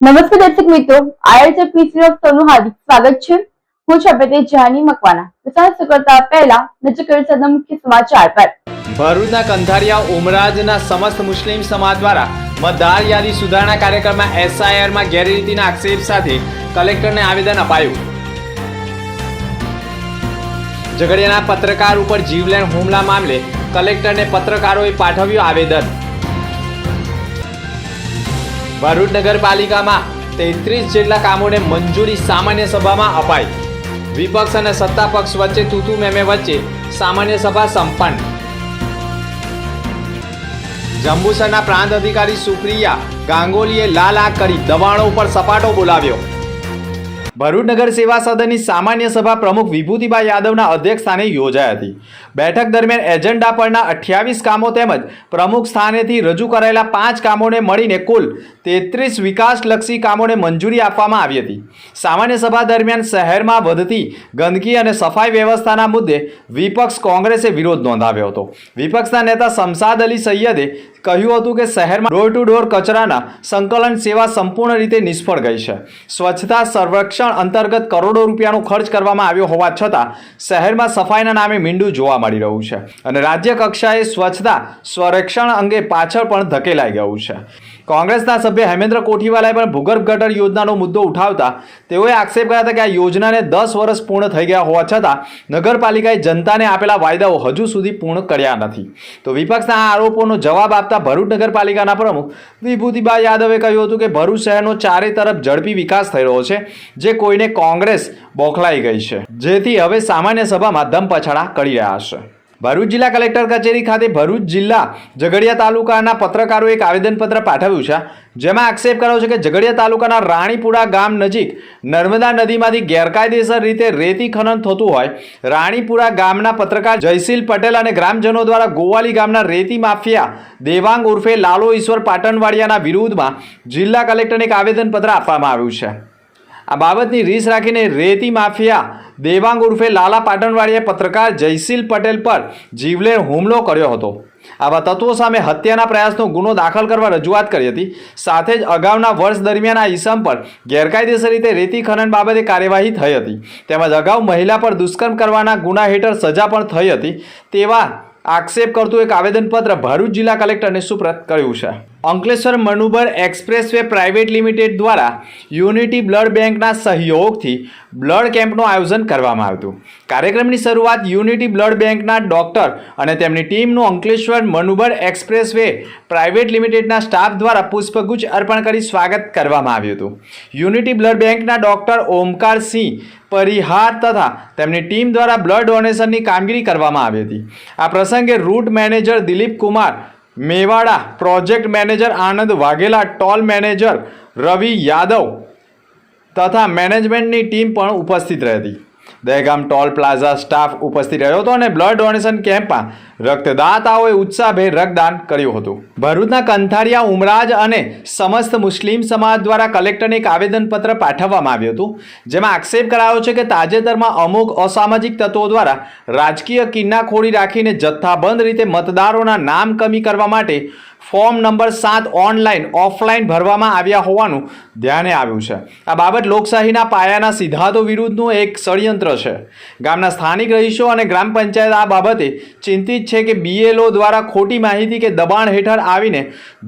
નમસ્કાર દર્શક મિત્રો, આયોજક મિત્રોનું હાર્દિક સ્વાગત છે। હું છું આપણી જાની મકવાના। વિચાર કરતા પહેલા નજર કરીએ મુખ્ય સમાચાર પર। ભરૂચના કંથારિયા ઉમરાજના સમસ્ત મુસ્લિમ સમાજ દ્વારા મતદાર યાદી સુધારણા કાર્યક્રમમાં એસઆઈઆરમાં ગેરરીતિના આક્ષેપ સાથે કલેક્ટરને આવેદન અપાયું। ઝઘડિયાના પત્રકાર ઉપર જીવલેણ હુમલા મામલે કલેક્ટરને પત્રકારોએ પાઠવ્યું આવેદન। ભરૂચ નગરપાલિકામાં 33 જેટલા કામોને મંજૂરી સામાન્ય સભામાં અપાઈ। વિપક્ષ અને સત્તા પક્ષ વચ્ચે તૂતુ મેમે વચ્ચે સામાન્ય સભા સંપન્ન। જંબુસરના પ્રાંત અધિકારી સુપ્રિયા ગાંગોલીએ લાલ આંખ કરી દબાણો ઉપર સપાટો બોલાવ્યો। ભરૂચ નગર સેવા સદનની સામાન્ય સભા પ્રમુખ વિભૂતિબા યાદવના અધ્યક્ષ સ્થાને યોજાઈ હતી। બેઠક દરમિયાન એજન્ડા પરના 28 કામો તેમજ પ્રમુખ સ્થાનેથી રજૂ કરાયેલા 5 કામોને મળીને કુલ 33 વિકાસલક્ષી કામોને મંજૂરી આપવામાં આવી હતી। સામાન્ય સભા દરમિયાન શહેરમાં વધતી ગંદકી અને સફાઈ વ્યવસ્થાના મુદ્દે વિપક્ષ કોંગ્રેસે વિરોધ નોંધાવ્યો હતો। વિપક્ષના નેતા શમશાદ અલી સૈયદે કહ્યું હતું કે શહેરમાં ડોર ટુ ડોર કચરાના સંકલન સેવા સંપૂર્ણ રીતે નિષ્ફળ ગઈ છે। સ્વચ્છતા સર્વેક્ષણ અંતર્ગત કરોડો રૂપિયાનો ખર્ચ કરવામાં આવ્યો હોવા છતાં શહેરમાં સફાઈના નામે મીંડું જોવા મળી રહ્યું છે અને રાજ્ય કક્ષાએ સ્વચ્છતા સર્વેક્ષણ અંગે પાછળ પણ ધકેલાઈ ગયું છે। કોંગ્રેસના સભ્ય હેમેન્દ્ર કોઠીવાલાએ પણ ભૂગર્ભ ગટર યોજનાનો મુદ્દો ઉઠાવતા તેઓએ આક્ષેપ કર્યા હતા કે આ યોજનાને 10 વર્ષ પૂર્ણ થઈ ગયા હોવા છતાં નગરપાલિકાએ જનતાને આપેલા વાયદાઓ હજુ સુધી પૂર્ણ કર્યા નથી। તો વિપક્ષના આ આરોપોનો જવાબ આપતા ભરૂચ નગરપાલિકાના પ્રમુખ વિભૂતિબા યાદવે કહ્યું હતું કે ભરૂચ શહેરનો ચારે તરફ ઝડપી વિકાસ થઈ રહ્યો છે, જે કોઈને કોંગ્રેસ બોખલાઈ ગઈ છે, જેથી હવે સામાન્ય સભામાં ધમપછાડા કરી રહ્યા છે। ભરૂચ જિલ્લા કલેક્ટર કચેરી ખાતે ભરૂચ જિલ્લા ઝઘડિયા તાલુકાના પત્રકારોએ એક આવેદનપત્ર પાઠવ્યું છે, જેમાં આક્ષેપ કર્યો છે કે ઝઘડિયા તાલુકાના રાણીપુરા ગામ નજીક નર્મદા નદીમાંથી ગેરકાયદેસર રીતે રેતી ખનન થતું હોય રાણીપુરા ગામના પત્રકાર જયશીલ પટેલ અને ગ્રામજનો દ્વારા ગોવાલી ગામના રેતી માફિયા દેવાંગ ઉર્ફે લાલો ઈશ્વર પાટણવાડિયાના વિરુદ્ધમાં જિલ્લા કલેક્ટરને એક આવેદનપત્ર આપવામાં આવ્યું છે। આ બાબતની રીસ રાખીને રેતી માફિયા દેવાંગ ઉર્ફે લાલા પાટણવાડિયાએ પત્રકાર જયશીલ પટેલ પર જીવલેણ હુમલો કર્યો હતો। આવા તત્વો સામે હત્યાના પ્રયાસનો ગુનો દાખલ કરવા રજૂઆત કરી હતી। સાથે જ અગાઉના વર્ષ દરમિયાન આ ઈસમ પર ગેરકાયદેસર રીતે રેતી ખનન બાબતે કાર્યવાહી થઈ હતી, તેમજ અગાઉ મહિલા પર દુષ્કર્મ કરવાના ગુના હેઠળ સજા પણ થઈ હતી। તેવા આક્ષેપ કરતું એક આવેદનપત્ર ભરૂચ જિલ્લા કલેક્ટરને સુપ્રત કર્યું છે। Ankleshwar Manubar expressway private limited દ્વારા યુનિટી બ્લડ બેંકના સહયોગથી બ્લડ કેમ્પનું આયોજન કરવામાં આવ્યું હતું। કાર્યક્રમની શરૂઆત યુનિટી બ્લડ બેંકના ડોક્ટર અને તેમની ટીમનું અંકલેશ્વર મનુબર એક્સપ્રેસવે પ્રાઇવેટ લિમિટેડના સ્ટાફ દ્વારા પુષ્પગુચ્છ અર્પણ કરી સ્વાગત કરવામાં આવ્યું હતું। યુનિટી બ્લડ બેંકના ડોક્ટર ઓમકારસિંહ પરિહાર તથા તેમની ટીમ દ્વારા બ્લડ ડોનેશનની કામગીરી કરવામાં આવી હતી। આ પ્રસંગે route manager Dilip Kumar Mewada, project manager Anand Vaghela, toll manager Ravi Yadav તથા મેનેજમેન્ટની ટીમ પણ ઉપસ્થિત રહી હતી। દહેગામ ટોલ પ્લાઝા સ્ટાફ ઉપસ્થિત રહ્યો હતો અને બ્લડ ડોનેશન કેમ્પમાં રક્તદાતાઓએ ઉત્સાહભેર રક્તદાન કર્યું હતું। ભરૂચના કંથારિયા ઉમરાજ અને સમસ્ત મુસ્લિમ સમાજ દ્વારા કલેક્ટરને એક આવેદનપત્ર પાઠવવામાં આવ્યું હતું, જેમાં આક્ષેપ કરાયો છે કે તાજેતરમાં અમુક અસામાજિક તત્વો દ્વારા રાજકીય કિન્નાખોરી રાખીને જથ્થાબંધ રીતે મતદારોના નામ કમી કરવા માટે ફોર્મ નંબર 7 ઓનલાઈન ઓફલાઈન ભરવામાં આવ્યા હોવાનું ધ્યાને આવ્યું છે। આ બાબત લોકશાહીના પાયાના સિદ્ધાંતો વિરુદ્ધનું એક ષડયંત્ર છે। ગામના સ્થાનિક રહીશો અને ગ્રામ પંચાયત આ બાબતે ચિંતિત છે કે BLO દ્વારા ખોટી માહિતી કે દબાણ હેઠળ આવીને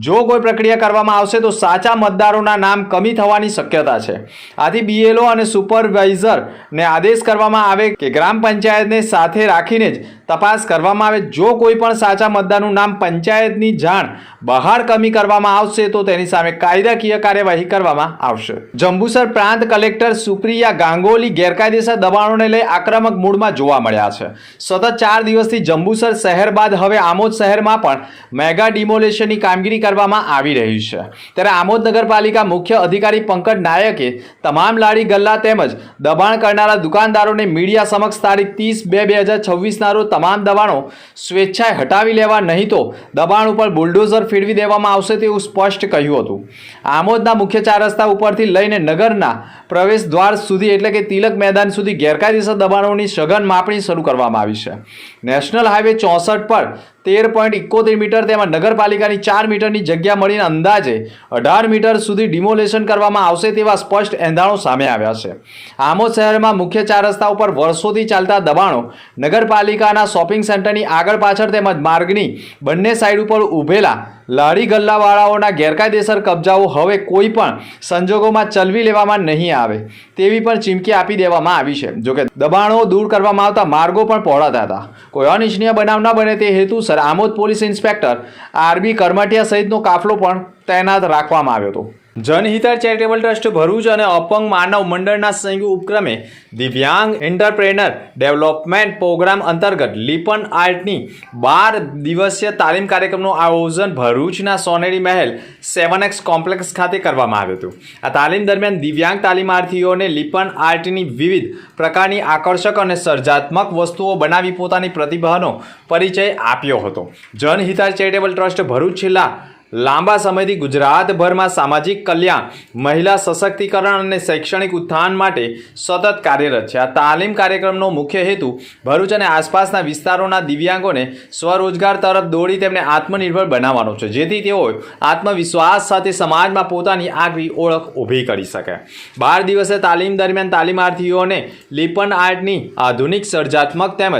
જો કોઈ પ્રક્રિયા કરવામાં આવશે તો સાચા મતદારોના નામ કમી થવાની શક્યતા છે। આથી BLO અને સુપરવાઇઝરને આદેશ કરવામાં આવે કે ગ્રામ પંચાયતને સાથે રાખીને જ તપાસ કરવામાં આવે। જો કોઈ પણ સાચા મતદારનું નામ પંચાયતની જાણ બહાર કમી કરવામાં આવશે તો તેની સામે કાયદાકીય કાર્યવાહી કરવામાં આવશે। જંબુસર પ્રાંત કલેક્ટર સુપ્રિયા ગાંગોલી ગેરકાયદેસર દબાણોને લઈ આક્રમક મૂડમાં જોવા મળ્યા છે। સતત 4 દિવસથી જંબુસર શહેર બાદ હવે આમોદ શહેરમાં પણ મેગા ડિમોલેશનની કામગીરી કરવામાં આવી રહી છે। ત્યારે આમોદ નગરપાલિકા મુખ્ય અધિકારી પંકજ નાયકે તમામ લારી ગલ્લા તેમજ દબાણ કરનારા દુકાનદારોને મીડિયા સમક્ષ તારીખ 30/2/2026ના રોજ તમામ દબાણો સ્વેચ્છાએ હટાવી લેવા, નહીં તો દબાણ ઉપર બુલડોઝર ફેરવી દેવામાં આવશે તેવું સ્પષ્ટ કહ્યું હતું। આમોદના મુખ્ય 4 રસ્તા ઉપરથી લઈને નગરના પ્રવેશ દ્વાર સુધી એટલે કે તિલક મેદાન સુધી ગેરકાયદેસર દબાણોની સઘન માપણી શરૂ કરવામાં આવી છે। નેશનલ હાઈવે 64 પર 13.71 મીટર તેમજ નગરપાલિકાની 4 મીટરની જગ્યા મળીને અંદાજે 18 મીટર સુધી ડિમોલેશન કરવામાં આવશે તેવા સ્પષ્ટ એંધાણો સામે આવ્યા છે. આમોદ શહેરમાં મુખ્ય 4 રસ્તા ઉપર વર્ષોથી ચાલતા દબાણો, નગરપાલિકાના શોપિંગ સેન્ટરની આગળ પાછળ તેમજ માર્ગની બંને સાઈડ ઉપર ઊભેલા લારી ગલ્લાવાળાઓના ગેરકાયદેસર કબજાઓ હવે કોઈ પણ સંજોગોમાં ચલવી લેવામાં નહીં આવે તેવી પણ ચીમકી આપી દેવામાં આવી છે. જોકે દબાણો દૂર કરવામાં આવતા માર્ગો પણ પહોળાતા હતા. કોઈ અનિચ્છનીય બનાવ ન બને તે હેતુસર Amod police inspector RB Karmatiya સહિતનો કાફલો પણ તૈનાત રાખવામાં આવ્યો હતો. જનહિતા ચેરિટેબલ ટ્રસ્ટ ભરૂચ અને અપંગ માનવ મંડળના સંયુક્ત ઉપક્રમે દિવ્યાંગ એન્ટરપ્રેનર ડેવલપમેન્ટ પ્રોગ્રામ અંતર્ગત લીપન આર્ટની 12 દિવસીય તાલીમ કાર્યક્રમનું આયોજન ભરૂચના સોનેરી મહેલ 7X કોમ્પ્લેક્સ ખાતે કરવામાં આવ્યું હતું. આ તાલીમ દરમિયાન દિવ્યાંગ તાલીમાર્થીઓને લીપન આર્ટની વિવિધ પ્રકારની આકર્ષક અને સર્જનાત્મક વસ્તુઓ બનાવી પોતાની પ્રતિભાનો પરિચય આપ્યો હતો. જનહિતા ચેરિટેબલ ટ્રસ્ટ ભરૂચ છેલ્લા લાંબા સમયથી ગુજરાતભરમાં સામાજિક કલ્યાણ, મહિલા સશક્તિકરણ અને શૈક્ષણિક ઉત્થાન માટે સતત કાર્યરત છે. આ તાલીમ કાર્યક્રમનો મુખ્ય હેતુ ભરૂચ અને આસપાસના વિસ્તારોના દિવ્યાંગોને સ્વરોજગાર તરફ દોડી તેમને આત્મનિર્ભર બનાવવાનો છે, જેથી તેઓ આત્મવિશ્વાસ સાથે સમાજમાં પોતાની આગવી ઓળખ ઊભી કરી શકે. 12 દિવસીય તાલીમ દરમિયાન તાલીમાર્થીઓને લીપન આર્ટની આધુનિક સર્જનાત્મક તેમજ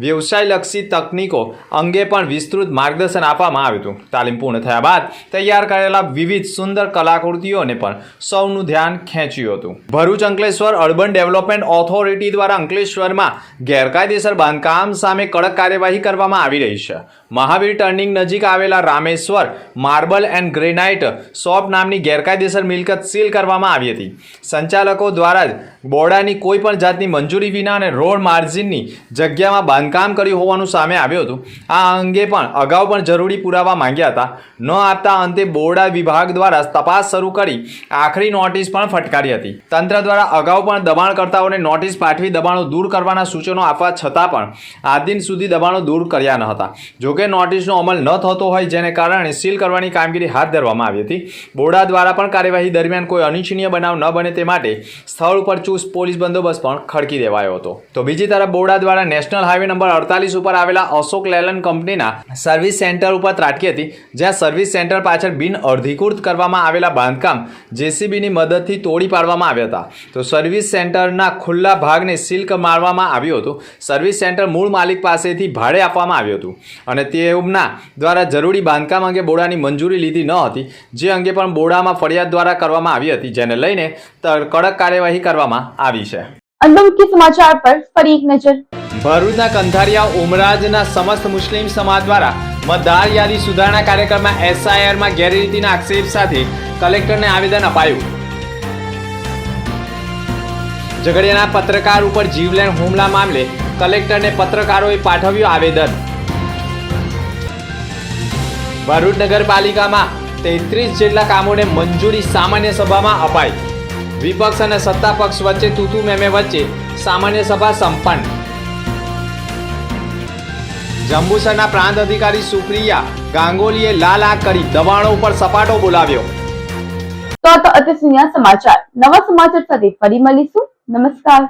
વ્યવસાયલક્ષી તકનીકો અંગે પણ વિસ્તૃત માર્ગદર્શન આપવામાં આવ્યું હતું. તાલીમ પૂર્ણ થયા બાદ તૈયાર કરેલા વિવિધ સુંદર કલાકૃતિઓને પણ સૌનું ધ્યાન ખેંચ્યું હતું. Bharuch Ankleshwar urban development authority દ્વારા અંકલેશ્વરમાં ગેરકાયદેસર બાંધકામ સામે કડક કાર્યવાહી કરવામાં આવી રહી છે. મહાવીર ટર્નિંગ નજીક આવેલા Rameshwar marble and granite shop નામની ગેરકાયદેસર મિલકત સીલ કરવામાં આવી હતી. સંચાલકો દ્વારા જ બોર્ડાની કોઈ પણ જાતની મંજૂરી વિના અને રોડ માર્જિનની જગ્યામાં બાંધકામ કર્યું હોવાનું સામે આવ્યું હતું. આ અંગે પણ અગાઉ પણ જરૂરી પુરાવા માંગ્યા હતા. ન આપતા અંતે બોર્ડા વિભાગ દ્વારા તપાસ શરૂ કરી આખરી નોટિસ પણ ફટકારી હતી. તંત્ર દ્વારા અગાઉ પણ દબાણકર્તાઓને નોટિસ પાઠવી દબાણો દૂર કરવાના સૂચનો આપવા છતાં પણ આજ દિન સુધી દબાણો દૂર કર્યા ન હતા. જોકે નોટિસનો અમલ ન થતો હોય જેને કારણે સીલ કરવાની કામગીરી હાથ ધરવામાં આવી હતી. બોર્ડા દ્વારા પણ કાર્યવાહી દરમિયાન કોઈ અનિચ્છનીય બનાવ ન બને તે માટે સ્થળ ઉપર ચુસ્ત પોલીસ બંદોબસ્ત પણ ખડકી દેવાયો હતો. તો બીજી તરફ બોર્ડા દ્વારા નેશનલ હાઈવે નંબર 48 ઉપર આવેલા અશોક લેલન કંપનીના સર્વિસ સેન્ટર ઉપર ત્રાટકી હતી, જ્યાં સર્વિસ સેન્ટર પાછળ બિન અધિકૃત કરવામાં આવેલા બાંધકામ જેસીબીની મદદથી તોડી પાડવામાં આવ્યા હતા. તો સર્વિસ સેન્ટરના ખુલ્લા ભાગને સીલ મારવામાં આવ્યું હતું. સર્વિસ સેન્ટર મૂળ માલિક પાસેથી ભાડે આપવામાં આવ્યું હતું અને તેમના દ્વારા જરૂરી બાંધકામ અંગે બોર્ડાની મંજૂરી લીધી ન હતી, જે અંગે પણ બોર્ડામાં ફરિયાદ દ્વારા કરવામાં આવી હતી, જેને લઈને કડક કાર્યવાહી કરવામાં આવી છે. અંતિમ મુખ્ય સમાચાર પર ફરી એક નજર. ભરૂચના કંથારિયા ઉમરાજના સમસ્ત મુસ્લિમ સમાજ દ્વારા મતદાર યાદી સુધારણા કાર્યક્રમમાં SIRમાં ગેરરીતિના આક્ષેપ સાથે કલેક્ટરને આવેદન અપાયું. ઝઘડિયાના પત્રકાર ઉપર જીવલેણ હુમલા મામલે કલેક્ટરને પત્રકારોએ પાઠવ્યું આવેદન. ભરૂચ નગરપાલિકામાં 33 જેટલા કામોને મંજૂરી સામાન્ય સભામાં અપાઈ. વિપક્ષ અને સત્તા પક્ષ વચ્ચે તૂતુ મેમે વચ્ચે સામાન્ય સભા સંપન્ન. જંબુસરના પ્રાંત અધિકારી સુપ્રિયા ગાંગોલીએ લાલ આંખ કરી દબાણો ઉપર સપાટો બોલાવ્યો. તો અત્યાર સુધીના સમાચાર. નવા સમાચાર સાથે ફરી મળીશું. નમસ્કાર.